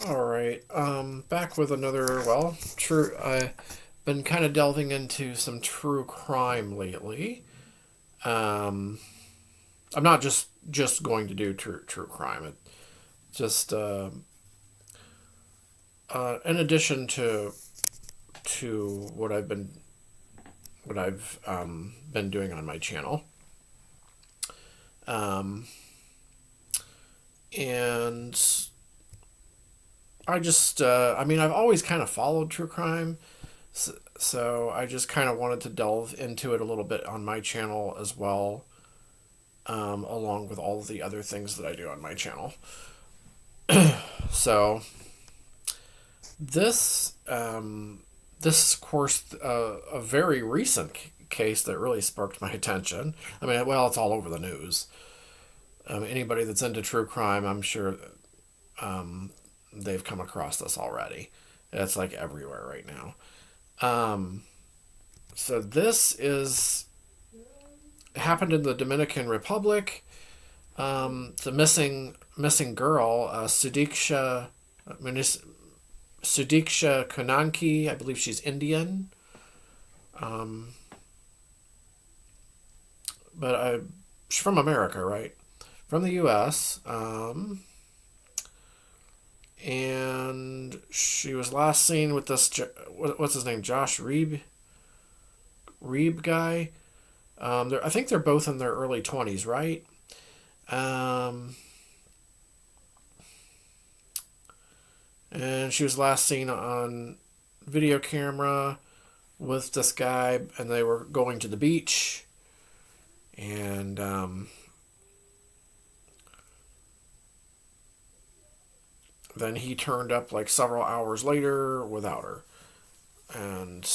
All right. Back with another. Well, true. I've been kind of delving into some true crime lately. Um, I'm not just going to do true crime. It just in addition to what I've been doing on my channel. Um, and I mean, I've always kind of followed true crime. So I just kind of wanted to delve into it a little bit on my channel as well, along with all of the other things that I do on my channel. So this this of course a very recent case that really sparked my attention. I mean, well, it's all over the news. Anybody that's into true crime, I'm sure they've come across this already. It's like everywhere right now. Um, so this is happened in the Dominican Republic. The missing girl, Sudiksha Konanki. I believe she's Indian, um, but she's from America, right? From the U.S. And she was last seen with this. What's his name? Josh Reeb guy. I think they're both in their early 20s, right? Um, and she was last seen on video camera with this guy, and they were going to the beach. And then he turned up like several hours later without her. And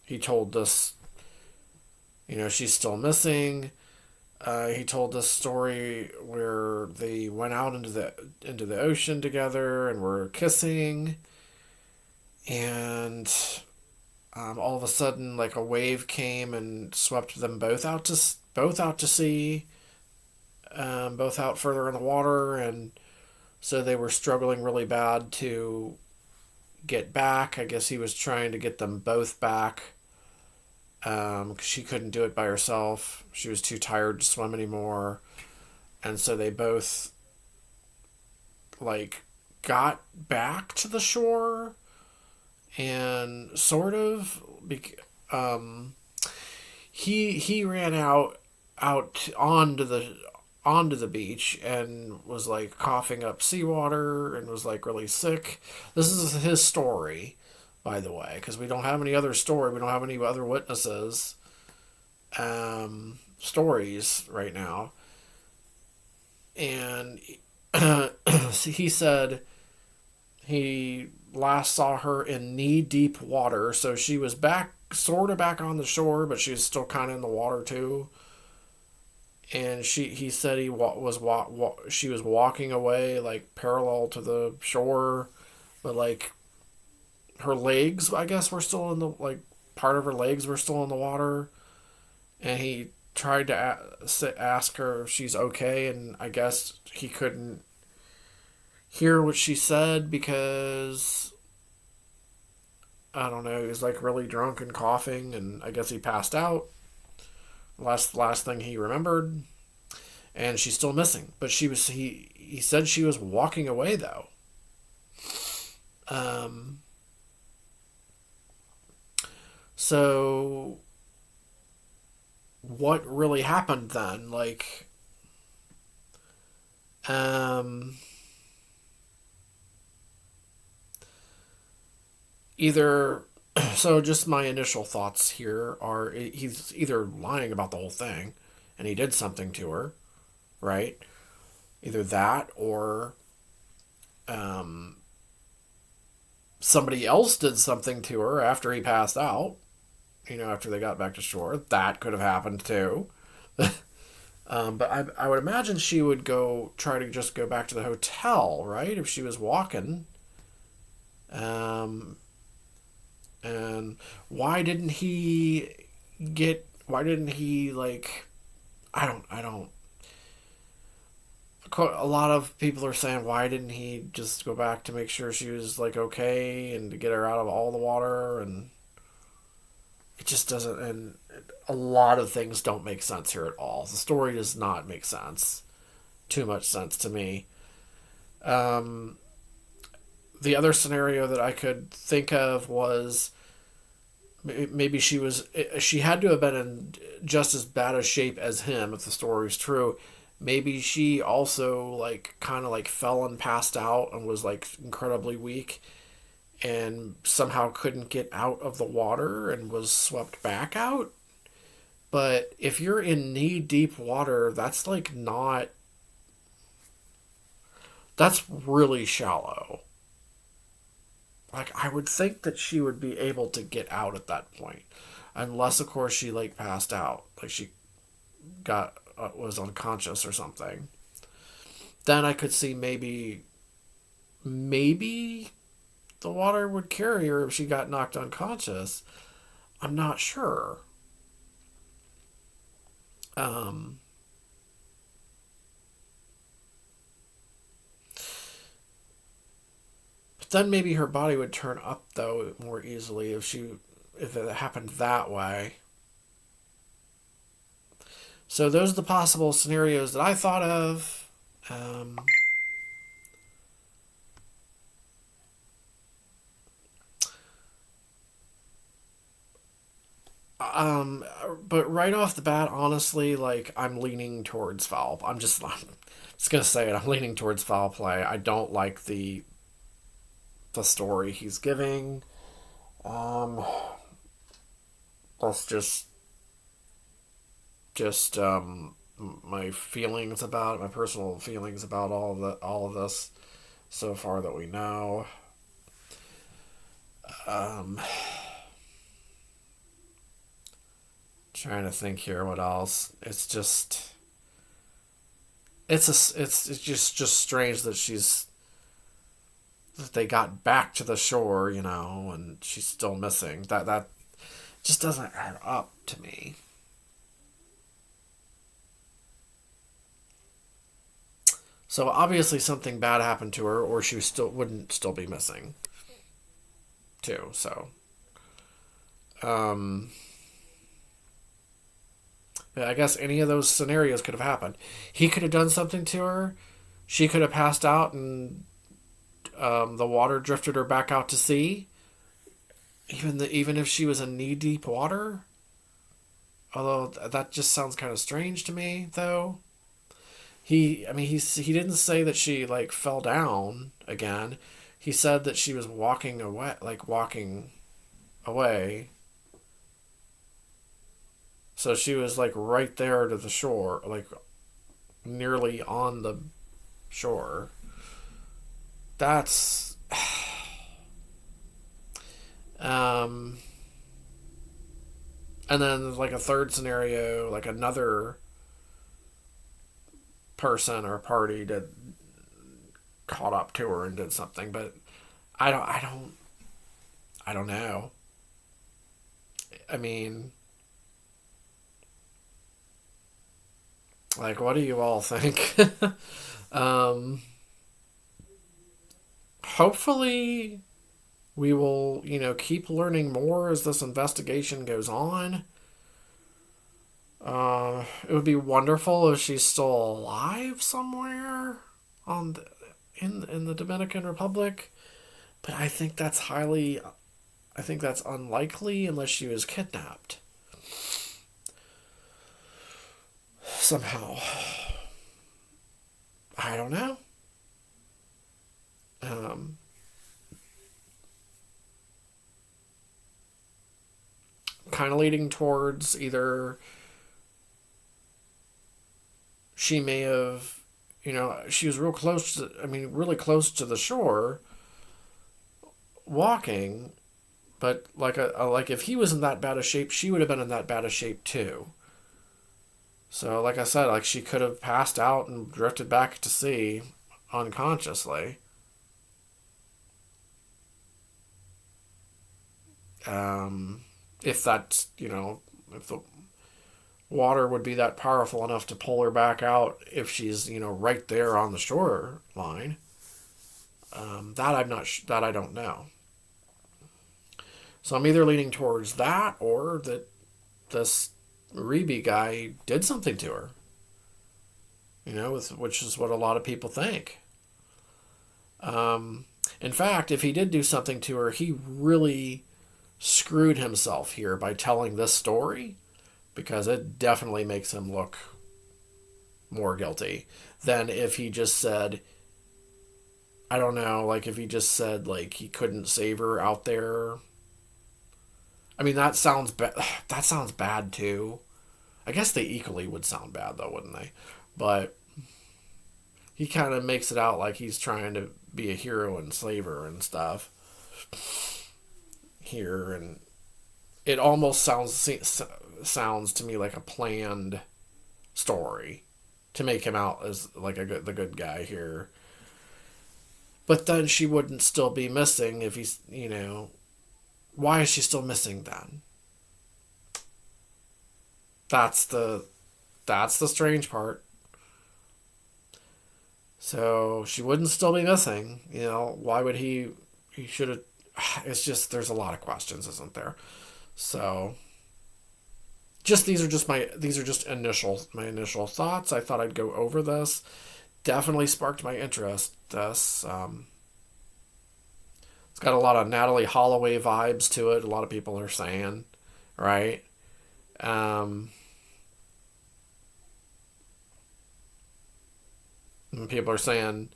he told us, she's still missing. He told this story where they went out into the ocean together and were kissing, and all of a sudden, like a wave came and swept them both out to sea, both out further in the water, and so they were struggling really bad to get back. I guess he was trying to get them both back. 'Cause she couldn't do it by herself. She was too tired to swim anymore. And so they both, like, got back to the shore and sort of. Um, he ran out onto the beach and was like coughing up seawater and was like really sick. This is his story, by the way, because we don't have any other story. We don't have any other witnesses stories right now. And he said he last saw her in knee deep water, so she was sort of back on the shore, but she was still kind of in the water too. And he said she was walking away like parallel to the shore, but like her legs, I guess, were still in the, like, part of her legs were still in the water. And he tried to ask her if she's okay, and I guess he couldn't hear what she said because I don't know, he was like really drunk and coughing, and I guess he passed out. Last thing he remembered, and she's still missing. But he said she was walking away though. Um, so what really happened then? Like, um, either. So just my initial thoughts here are he's either lying about the whole thing, and he did something to her, right? Either that or um, somebody else did something to her after he passed out. After they got back to shore, that could have happened too. But I would imagine she would try to just go back to the hotel, right? If she was walking. Um, and why didn't he, like, I don't, a lot of people are saying, why didn't he just go back to make sure she was like okay and to get her out of all the water? And it just doesn't. And a lot of things don't make sense here at all. The story does not make sense. Too much sense to me. Um, the other scenario that I could think of was maybe she had to have been in just as bad a shape as him if the story is true. Maybe she also like kind of like fell and passed out and was like incredibly weak and somehow couldn't get out of the water and was swept back out. But if you're in knee deep water, that's like not, that's really shallow. Like I would think that she would be able to get out at that point, unless of course she like passed out, like she got was unconscious or something. Then I could see maybe the water would carry her if she got knocked unconscious. I'm not sure. Um, but then maybe her body would turn up though more easily if it happened that way. So those are the possible scenarios that I thought of. Um, um, but right off the bat, honestly, like I'm leaning towards foul. I'm just gonna say it. I'm leaning towards foul play. I don't like the story he's giving. Um, that's just my feelings about it, my personal feelings about all of this so far that we know. Um, trying to think here what else. It's just strange that they got back to the shore, and she's still missing. That just doesn't add up to me. So obviously something bad happened to her, or she wouldn't still be missing too. So, um, I guess any of those scenarios could have happened. He could have done something to her. She could have passed out, and the water drifted her back out to sea. Even if she was in knee deep water. Although that just sounds kind of strange to me, though. He didn't say that she like fell down again. He said that she was walking away. So she was like right there to the shore, like nearly on the shore. That's um and then like a third scenario, like another person or party that caught up to her and did something, but I don't know. I mean, like, what do you all think? um, hopefully, we will, keep learning more as this investigation goes on. It would be wonderful if she's still alive somewhere on the, in the Dominican Republic, but I think that's unlikely unless she was kidnapped somehow. I don't know. Um, kind of leading towards either she may have, she was really close to the shore walking, but like if he was in that bad a shape, she would have been in that bad a shape too. So like I said, like she could have passed out and drifted back to sea unconsciously. Um, if that's, if the water would be that powerful enough to pull her back out if she's, right there on the shoreline. That that I don't know. So I'm either leaning towards that or that this Reby guy did something to her. Which is what a lot of people think. In fact, if he did do something to her, he really screwed himself here by telling this story, because it definitely makes him look more guilty than if he just said, I don't know, like if he just said like he couldn't save her out there. I mean, that sounds that sounds bad too. I guess they equally would sound bad though, wouldn't they? But he kind of makes it out like he's trying to be a hero and save her and stuff here, and it almost sounds to me like a planned story to make him out as like the good guy here. But then she wouldn't still be missing if he's, why is she still missing then? That's the strange part. So she wouldn't still be missing. Why would he should have, it's just, there's a lot of questions, isn't there? So these are just my initial thoughts. I thought I'd go over this. Definitely sparked my interest. It's got a lot of Natalie Holloway vibes to it. A lot of people are saying, right? And people are saying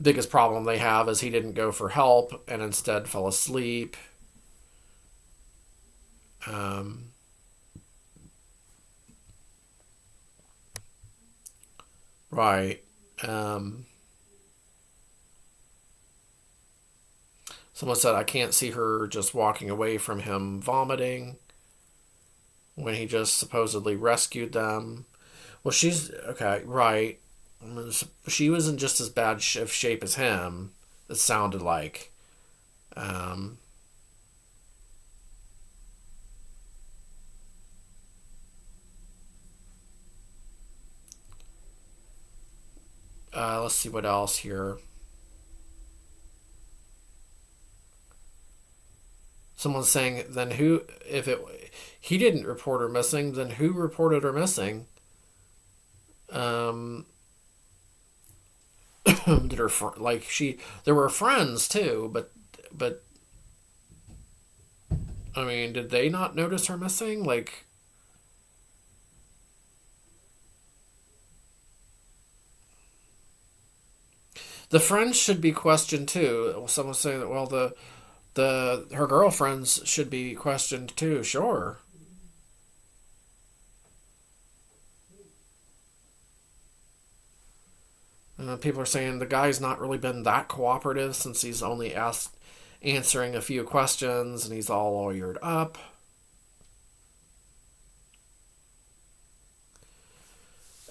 biggest problem they have is he didn't go for help and instead fell asleep. Right. Someone said, I can't see her just walking away from him vomiting when he just supposedly rescued them. Well, she's okay, right. She was in just as bad of shape as him, it sounded like. Let's see what else here. Someone's saying, then who, if it, he didn't report her missing, then who reported her missing? Did her, there were friends too, but, I mean, did they not notice her missing? Like, the friends should be questioned too. Someone's saying that, well, her girlfriends should be questioned too. Sure. People are saying the guy's not really been that cooperative since he's only answering a few questions and he's all lawyered up.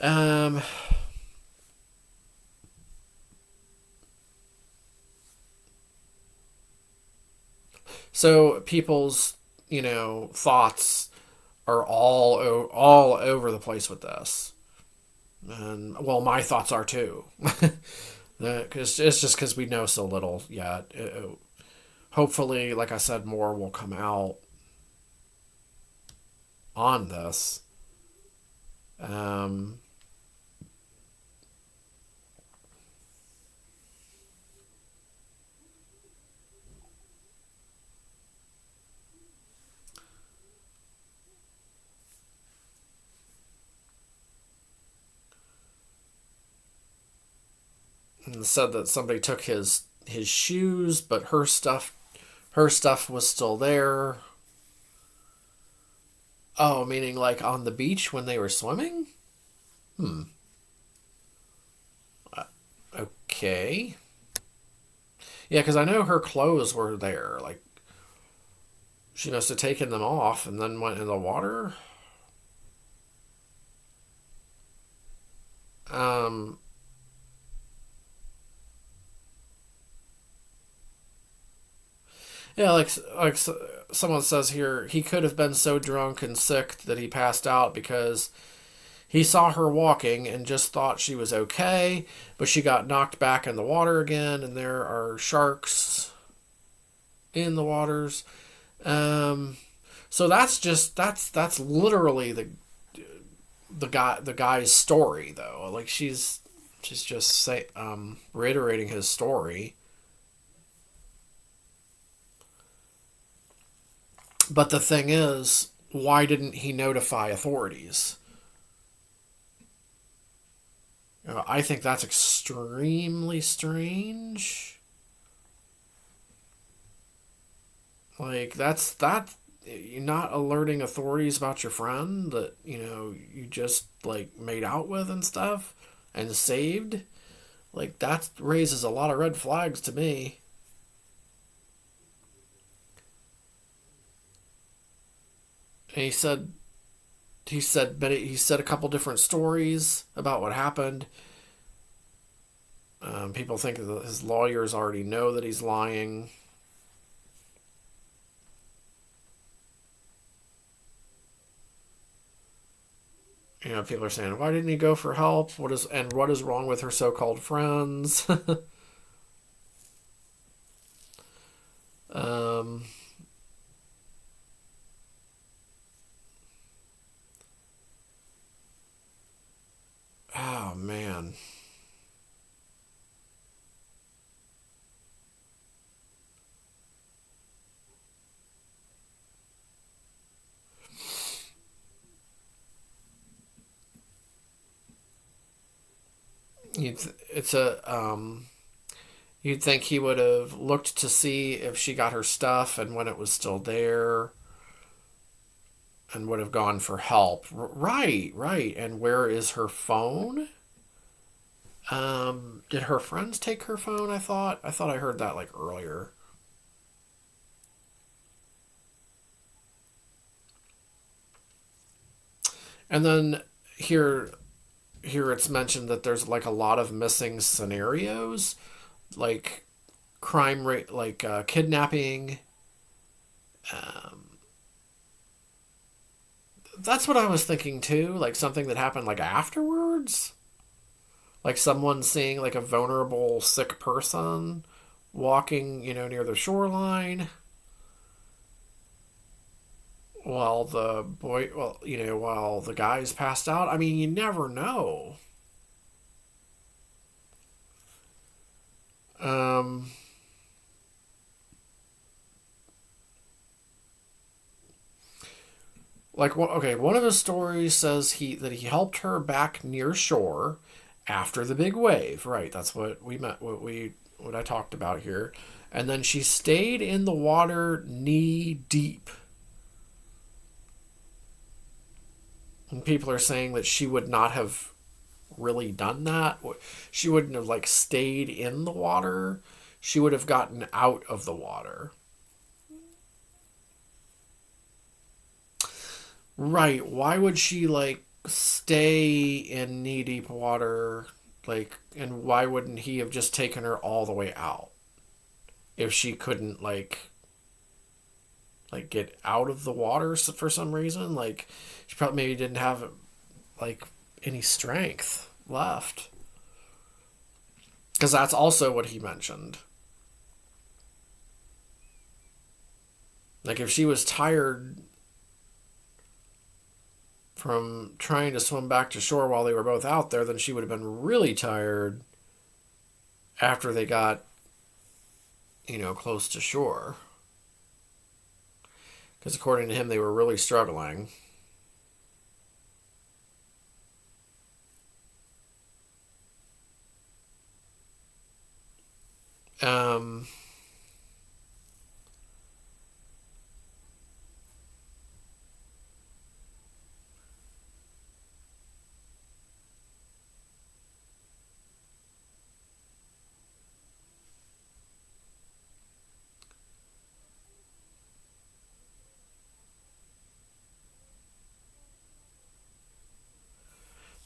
Um, so people's, thoughts are all over the place with this. And well, my thoughts are too. Because it's just because we know so little yet. Hopefully, like I said, more will come out on this. Um, and said that somebody took his shoes, but her stuff was still there. Oh, meaning like on the beach when they were swimming? Hmm. Okay. Yeah, because I know her clothes were there. Like, she must have taken them off and then went in the water. Um, yeah, like someone says here he could have been so drunk and sick that he passed out because he saw her walking and just thought she was okay, but she got knocked back in the water again, and there are sharks in the waters. Um, so that's literally the guy's story though. Like she's just reiterating his story. But the thing is, why didn't he notify authorities? I think that's extremely strange. Like you're not alerting authorities about your friend that you just like made out with and stuff and saved. Like that raises a lot of red flags to me. And he said a couple different stories about what happened. People think that his lawyers already know that he's lying. People are saying, why didn't he go for help? What is wrong with her so-called friends? um, oh man. It's a You'd think he would have looked to see if she got her stuff and when it was still there and would have gone for help. Right, right. And where is her phone? Did her friends take her phone? I thought I heard that like earlier. And then here here it's mentioned that there's like a lot of missing scenarios, like crime rate, like kidnapping. Um, that's what I was thinking too, like something that happened like afterwards, like someone seeing like a vulnerable sick person walking, near the shoreline while while the guy's passed out. I mean, you never know. Um, okay, one of his stories says he helped her back near shore after the big wave. Right, that's what we meant. What I talked about here, and then she stayed in the water knee deep. And people are saying that she would not have really done that. She wouldn't have like stayed in the water. She would have gotten out of the water. Right. Why would she like stay in knee deep water? Like, and why wouldn't he have just taken her all the way out if she couldn't like get out of the water for some reason? Like, she probably maybe didn't have like any strength left, because that's also what he mentioned. Like, if she was tired from trying to swim back to shore while they were both out there, then she would have been really tired after they got, close to shore. Because according to him, they were really struggling. Um,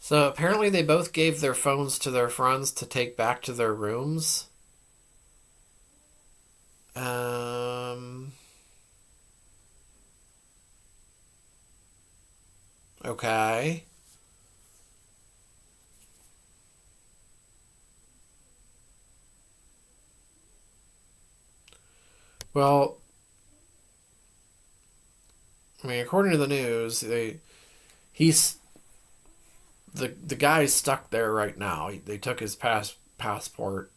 so apparently they both gave their phones to their friends to take back to their rooms. Um, Okay. Well, I mean, according to the news, he's the guy's stuck there right now. They took his passport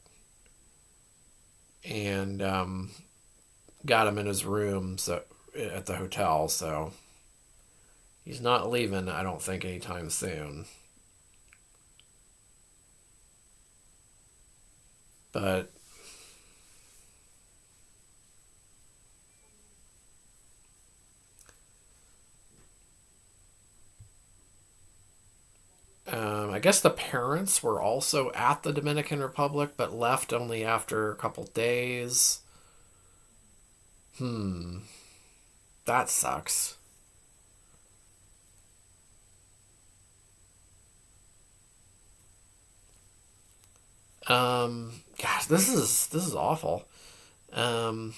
and got him in his room at the hotel. So he's not leaving. I don't think anytime soon. But I guess the parents were also at the Dominican Republic, but left only after a couple days. Hmm, that sucks. Gosh, this is awful. Um,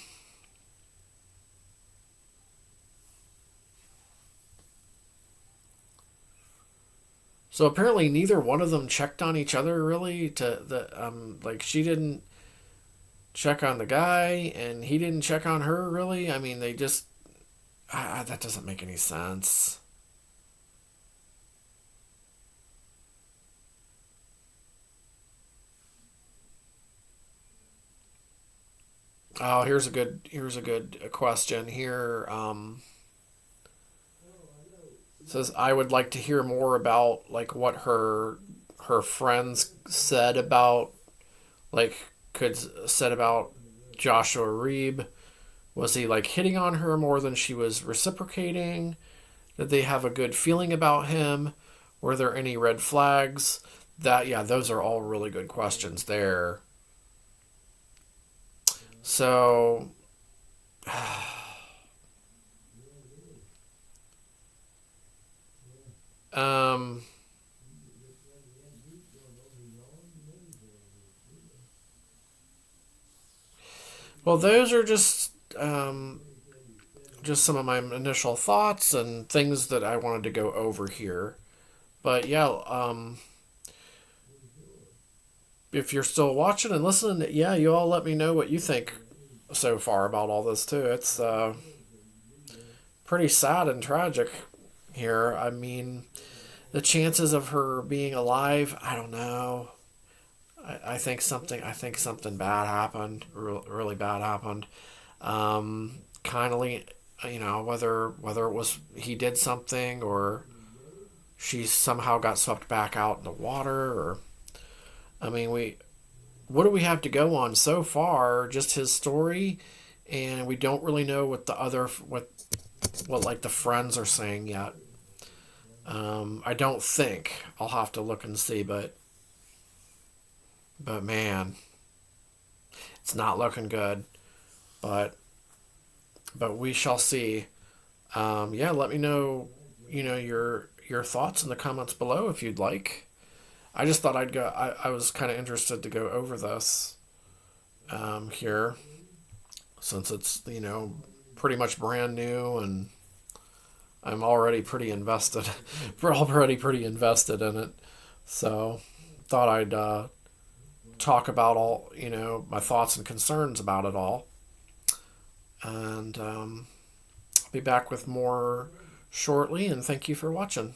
so apparently neither one of them checked on each other really. To the like she didn't check on the guy and he didn't check on her really. I mean, they just that doesn't make any sense. Oh, here's a good question here. Says I would like to hear more about like what her friends said about like could said about Joshua Reeb. Was he like hitting on her more than she was reciprocating? Did they have a good feeling about him? Were there any red flags? That yeah, those are all really good questions there. So, um, well, those are just some of my initial thoughts and things that I wanted to go over here. But yeah, if you're still watching and listening, yeah, you all let me know what you think so far about all this too. It's pretty sad and tragic here. I mean, the chances of her being alive, I don't know. I think something bad happened, really bad happened. Kindly, whether it was he did something or she somehow got swept back out in the water, or I mean, what do we have to go on so far? Just his story, and we don't really know what like the friends are saying yet. I don't think I'll have to look and see, but man, it's not looking good. But we shall see. Yeah, let me know, your thoughts in the comments below if you'd like. I just thought I'd go. I was kind of interested to go over this here since it's pretty much brand new and I'm already pretty invested. We're already pretty invested in it. So thought I'd talk about all my thoughts and concerns about it all, and I'll be back with more shortly. And thank you for watching.